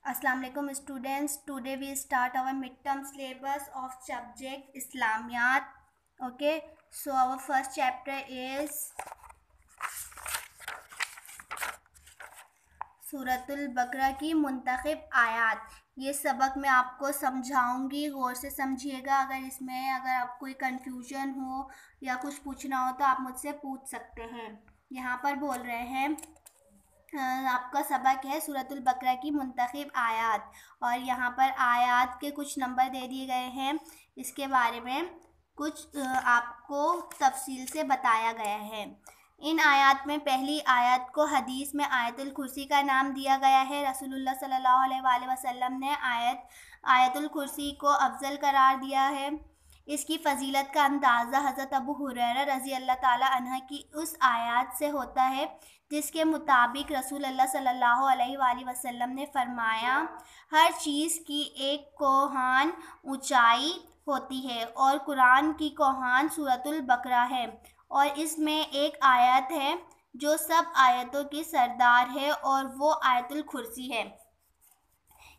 Assalamu alaikum students. Today we start our midterm syllabus of subject Islamiyat. Okay, so our first chapter is सूरतुल बकरा की मुंतखब आयात। ये सबक मैं आपको समझाऊंगी, गौर से समझिएगा। अगर आपको कोई कन्फ्यूजन हो या कुछ पूछना हो तो आप मुझसे पूछ सकते हैं। यहाँ पर बोल रहे हैं आपका सबक है सूरतुल बकरा की मुंतखब आयात, और यहाँ पर आयात के कुछ नंबर दे दिए गए हैं। इसके बारे में कुछ आपको तफसील से बताया गया है। इन आयात में पहली आयत को हदीस में आयतुल कुर्सी का नाम दिया गया है। रसूलुल्लाह सल्लल्लाहु अलैहि वसल्लम ने आयतुल कुर्सी को अफजल करार दिया है। इसकी फ़जीलत का अंदाज़ा हज़रत अबू हुरैरा रज़ी अल्लाह ताला अन्हा की उस आयत से होता है जिसके मुताबिक रसूलुल्लाह सल्लल्लाहु अलैहि वसल्लम ने फरमाया, हर चीज़ की एक कोहान ऊंचाई होती है और कुरान की कोहान सूरतुल बकरा है, और इसमें एक आयत है जो सब आयतों की सरदार है और वो आयतुल कुर्सी है।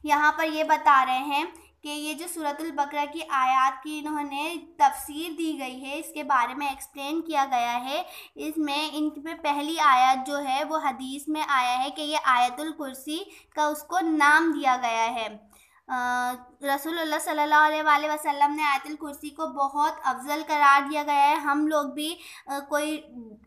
यहाँ पर ये बता रहे हैं कि ये जो सूरतुल बकरा की आयत की इन्होंने तफसीर दी गई है, इसके बारे में एक्सप्लेन किया गया है। इसमें इनमें पहली आयत जो है वो हदीस में आया है कि ये आयतुल कुर्सी का उसको नाम दिया गया है। रसूलुल्लाह सल्लल्लाहु अलैहि वसल्लम ने आयतुल कुर्सी को बहुत अफजल करार दिया गया है। हम लोग भी कोई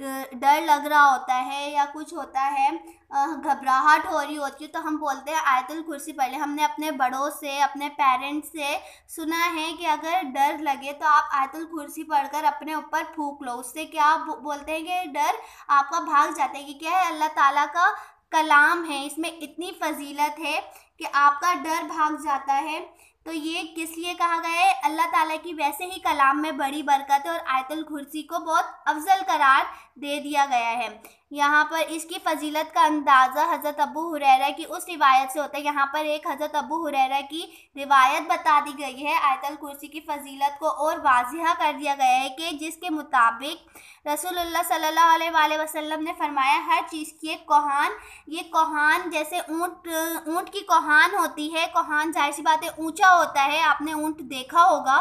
डर लग रहा होता है या कुछ होता है, घबराहट हो रही होती है, तो हम बोलते हैं आयतुल कुर्सी पढ़ ले। हमने अपने बड़ों से, अपने पेरेंट्स से सुना है कि अगर डर लगे तो आप आयतुल कुर्सी पढ़कर अपने ऊपर फूंक लो। उससे क्या बोलते हैं कि डर आपका भाग जाता है। कि क्या है, अल्लाह ताला का कलाम है, इसमें इतनी फजीलत है कि आपका डर भाग जाता है। तो ये किस लिए कहा गया है? अल्लाह ताला की वैसे ही कलाम में बड़ी बरकत है और आयतुल कुर्सी को बहुत अफजल करार दे दिया गया है। यहाँ पर इसकी फजीलत का अंदाज़ा हज़रत अबू हुरैरा की उस रिवायत से होता है। यहाँ पर एक हज़रत अबू हुरैरा की रिवायत बता दी गई है। आयतुल कुर्सी की फजीलत को और वाज़िहा कर दिया गया है कि जिसके मुताबिक रसूलुल्लाह सल्लल्लाहु अलैहि वसल्लम ने फरमाया, हर चीज़ की एक कोहान, ये कोहान जैसे ऊँट की कोहान होती है। कोहान जाहिर सी बात है ऊँचा होता है, आपने ऊँट देखा होगा,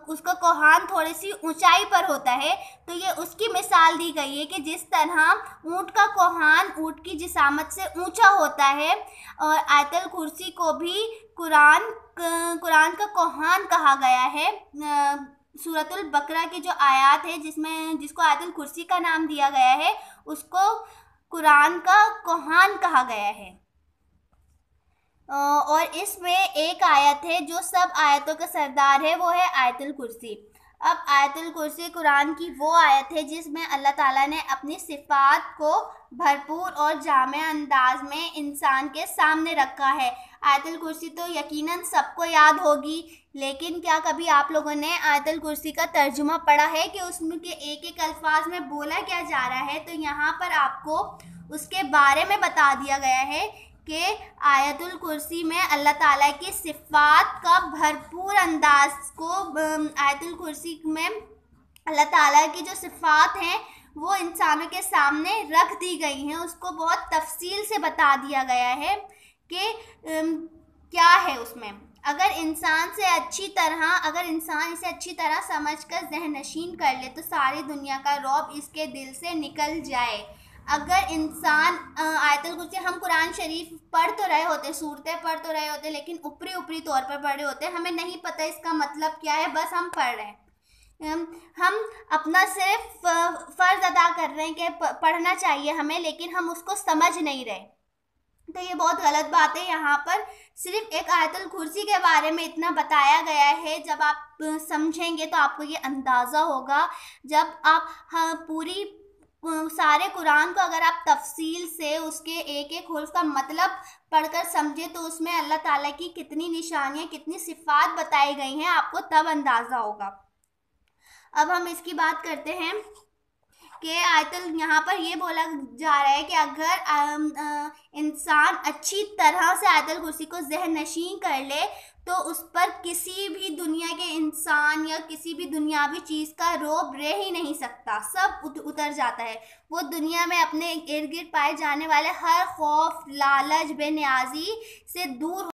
उसका कोहान थोड़ी सी ऊंचाई पर होता है। तो ये उसकी मिसाल दी गई है कि जिस तरह ऊँट का कोहान ऊँट की जिसामत से ऊंचा होता है, और आयतुल कुर्सी को भी कुरान का कोहान कहा गया है। सूरतुल बकरा की जो आयत है जिसको आयतुल कुर्सी का नाम दिया गया है, उसको कुरान का कोहान कहा गया है। और इसमें एक आयत है जो सब आयतों का सरदार है, वो है आयतुल कुर्सी। अब आयतुल कुर्सी कुरान की वो आयत है जिसमें अल्लाह ताला ने अपनी सिफ़ात को भरपूर और जामे अंदाज में इंसान के सामने रखा है। आयतुल कुर्सी तो यकीनन सबको याद होगी, लेकिन क्या कभी आप लोगों ने आयतुल कुर्सी का तर्जुमा पढ़ा है कि उसमें के एक एक अल्फाज में बोला क्या जा रहा है? तो यहाँ पर आपको उसके बारे में बता दिया गया है कि आयतुल कुर्सी में अल्लाह ताला की सिफ़ात का भरपूर अंदाज को आयतुल कुर्सी में अल्लाह ताला की जो सिफ़ात हैं वो इंसानों के सामने रख दी गई हैं। उसको बहुत तफसील से बता दिया गया है कि क्या है उसमें। अगर इंसान इसे अच्छी तरह समझकर ज़हनशीन कर ले तो सारी दुनिया का रौब इसके दिल से निकल जाए। अगर इंसान आयतुल कुर्सी, हम कुरान शरीफ पढ़ तो रहे होते, सूरतें पढ़ तो रहे होते, लेकिन ऊपरी तौर पर पढ़ रहे होते, हमें नहीं पता इसका मतलब क्या है, बस हम पढ़ रहे हैं। हम अपना सिर्फ फ़र्ज़ अदा कर रहे हैं कि पढ़ना चाहिए हमें, लेकिन हम उसको समझ नहीं रहे। तो ये बहुत गलत बात है। यहाँ पर सिर्फ एक आयतुल कुर्सी के बारे में इतना बताया गया है। जब आप समझेंगे तो आपको ये अंदाज़ा होगा। जब आप पूरी सारे कुरान को अगर आप तफसील से उसके एक एक हुर्फ का मतलब पढ़कर समझे तो उसमें अल्लाह ताला की कितनी निशानियाँ, कितनी सिफ़ात बताई गई हैं, आपको तब अंदाज़ा होगा। अब हम इसकी बात करते हैं कि आयतल यहाँ पर ये बोला जा रहा है कि अगर इंसान अच्छी तरह से आयतल कुर्सी को ज़हन नशीं कर ले तो उस पर किसी भी दुनिया के इंसान या किसी भी दुनियावी चीज़ का रौब रह ही नहीं सकता, सब उतर जाता है। वो दुनिया में अपने इर्द गिर्द पाए जाने वाले हर खौफ, लालच, बेनियाजी से दूर